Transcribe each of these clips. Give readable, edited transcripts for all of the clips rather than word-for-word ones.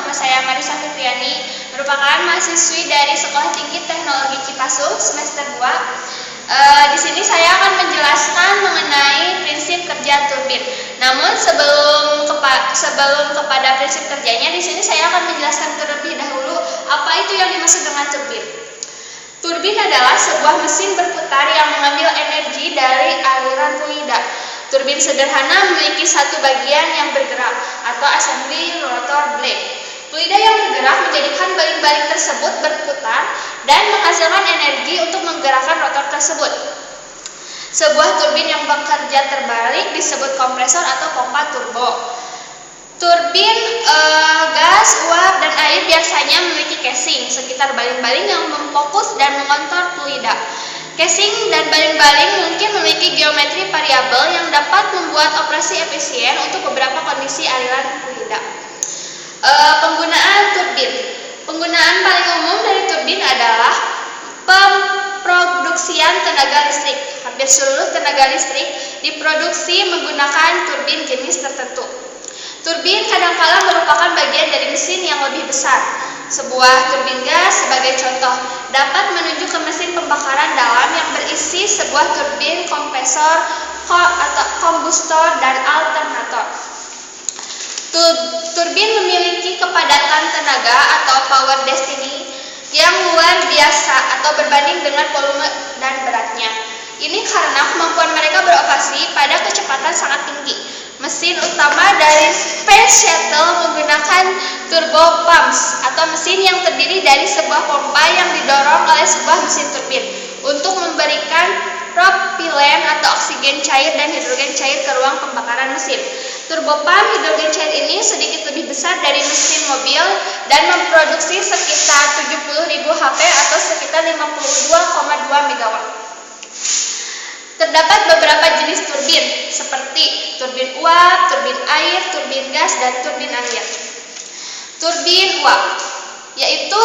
Nama saya Marisa Fitriani, merupakan mahasiswi dari Sekolah Tinggi Teknologi Cipasung semester 2. Di sini saya akan menjelaskan mengenai prinsip kerja turbin. Namun sebelum kepada prinsip kerjanya, di sini saya akan menjelaskan terlebih dahulu apa itu yang dimaksud dengan turbin. Turbin adalah sebuah mesin berputar yang mengambil energi dari aliran fluida. Turbin sederhana memiliki satu bagian yang bergerak atau assembly rotor blade. Fluida yang bergerak menjadikan baling-baling tersebut berputar dan menghasilkan energi untuk menggerakkan rotor tersebut. Sebuah turbin yang bekerja terbalik disebut kompresor atau pompa turbo. Turbin gas, uap, dan air biasanya memiliki casing sekitar baling-baling yang memfokus dan mengontrol fluida. Casing dan baling-baling mungkin memiliki geometri variabel yang dapat membuat operasi efisien untuk beberapa kondisi aliran fluida. Penggunaan turbin. Penggunaan paling umum dari turbin adalah pemproduksian tenaga listrik. Hampir seluruh tenaga listrik diproduksi menggunakan turbin jenis tertentu. Turbin kadangkala merupakan bagian dari mesin yang lebih besar. Sebuah turbin gas sebagai contoh dapat menuju ke mesin pembakaran dalam yang berisi sebuah turbin, kompresor, atau kombustor, dan alternator. Turbin memiliki kepadatan tenaga atau power density yang luar biasa atau berbanding dengan volume dan beratnya. Ini karena kemampuan mereka beroperasi pada kecepatan sangat tinggi. Mesin utama dari Space Shuttle menggunakan turbo pumps atau mesin yang terdiri dari sebuah pompa yang didorong oleh sebuah mesin turbin untuk memberikan propilen atau oksigen cair dan hidrogen cair ke ruang pembakaran mesin. Turbo pump hidrogen cair ini sedikit lebih besar dari mesin mobil dan memproduksi sekitar 70.000 HP atau sekitar 52,2 MW. Terdapat beberapa jenis turbin seperti turbin uap, turbin air, turbin gas, dan turbin angin. Turbin uap yaitu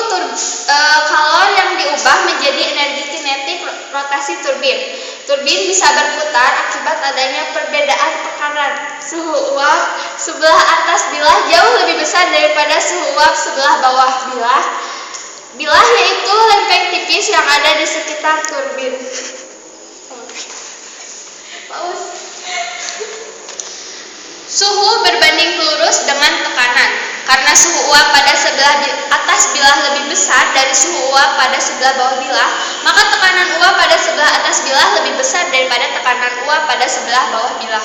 kalau yang diubah menjadi energi kinetik rotasi turbin. Turbin bisa berputar akibat adanya perbedaan tekanan. Suhu uap sebelah atas bilah jauh lebih besar daripada suhu uap sebelah bawah bilah. Bilah yaitu lempeng tipis yang ada di sekitar turbin. Suhu berbanding lurus dengan tekanan. Karena suhu uap pada sebelah atas bilah lebih besar dari suhu uap pada sebelah bawah bilah, maka tekanan uap pada sebelah atas bilah lebih besar daripada tekanan uap pada sebelah bawah bilah.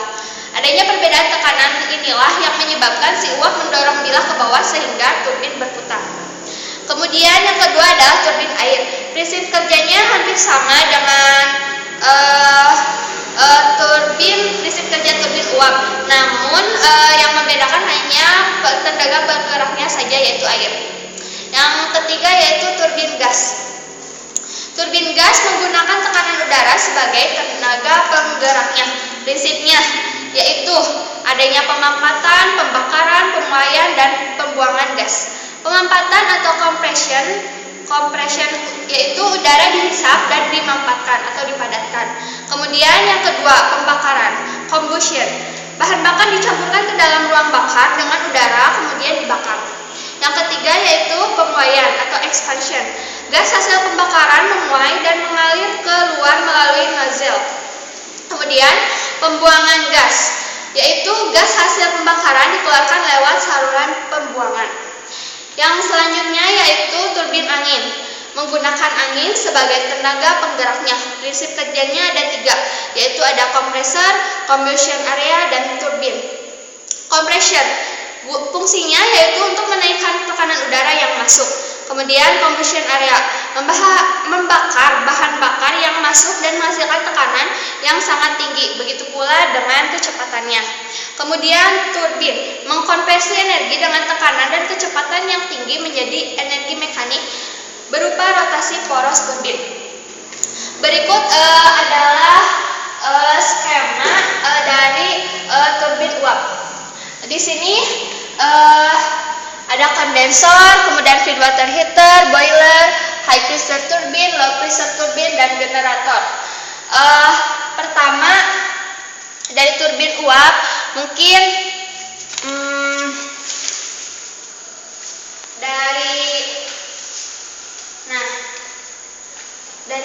Adanya perbedaan tekanan inilah yang menyebabkan si uap mendorong bilah ke bawah sehingga turbin berputar. Kemudian yang kedua adalah turbin air. Prinsip kerjanya hampir sama dengan prinsip kerja turbin uap, namun yang membedakan hanya tenaga bergeraknya saja, yaitu air. Yang ketiga yaitu turbin gas. Turbin gas menggunakan tekanan udara sebagai tenaga penggeraknya. Prinsipnya yaitu adanya pemampatan, pembakaran, pemuaian, dan pembuangan gas. Pemampatan atau compression yaitu udara dihisap dan dimampatkan atau dipadatkan. Kemudian yang kedua, pembakaran, combustion. Bahan bakar dicampurkan ke dalam ruang bakar dengan udara kemudian dibakar. Yang ketiga yaitu pemuaian atau expansion. Gas hasil pembakaran memuai dan mengalir keluar melalui nozzle. Kemudian pembuangan gas, yaitu gas hasil pembakaran dikeluarkan lewat saluran pembuangan. Yang selanjutnya yaitu turbin angin. Menggunakan angin sebagai tenaga penggeraknya. Prinsip kerjanya ada 3, yaitu ada kompresor, combustion area, dan turbin. Compression fungsinya yaitu untuk menaikkan tekanan udara yang masuk. Kemudian combustion area membakar bahan bakar yang masuk dan menghasilkan tekanan yang sangat tinggi. Begitu pula dengan kecepatannya. Kemudian turbin mengkonversi energi dengan tekanan dan kecepatan yang tinggi menjadi energi mekanik berupa rotasi poros turbin. Berikut adalah skema dari turbin uap. Di sini ada kondensor, kemudian feed water heater, boiler, high pressure turbine, low pressure turbine, dan generator. Pertama dari turbin uap mungkin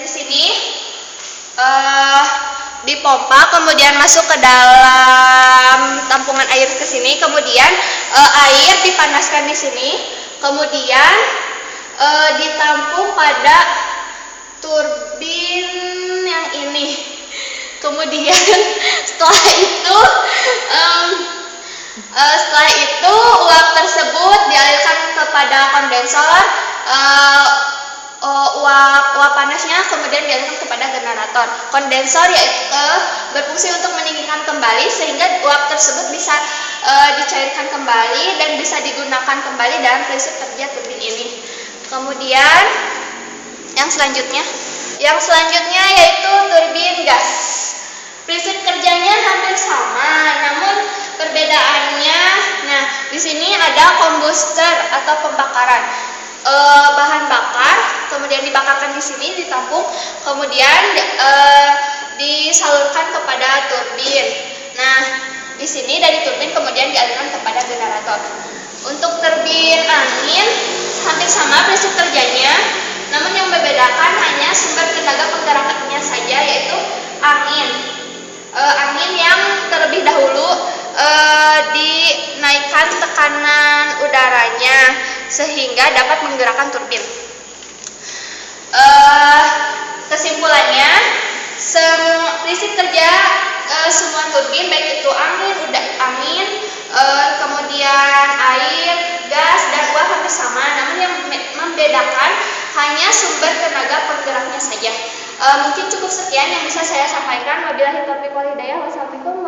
di sini dipompa, kemudian masuk ke dalam tampungan air ke sini, kemudian air dipanaskan di sini, kemudian ditampung pada turbin yang ini. Kemudian setelah itu uap tersebut dialirkan kepada kondensor. Uap panasnya kemudian dialirkan kepada generator. Kondensor yaitu berfungsi untuk mendinginkan kembali sehingga uap tersebut bisa dicairkan kembali dan bisa digunakan kembali dalam prinsip kerja turbin ini. Kemudian yang selanjutnya yaitu turbin gas. Prinsip kerjanya hampir sama, namun perbedaannya, di sini ada kombuster atau pembakaran. Bahan bakar kemudian dibakarkan di sini, ditampung, kemudian disalurkan kepada turbin. Nah, di sini dari turbin kemudian dialirkan kepada generator. Untuk turbin angin hampir sama prinsip kerjanya, namun yang membedakan hanya sumber tenaga penggerakannya saja, yaitu angin. Angin yang terlebih dahulu dinaikkan tekanan udaranya sehingga dapat menggerakkan turbin. Kesimpulannya, prinsip kerja semua turbin, baik itu angin, kemudian air, gas, dan uap hampir sama, namun yang membedakan hanya sumber tenaga penggeraknya saja. Mungkin cukup sekian yang bisa saya sampaikan. Wabillahi taufiq wal hidayah. Wassalamualaikum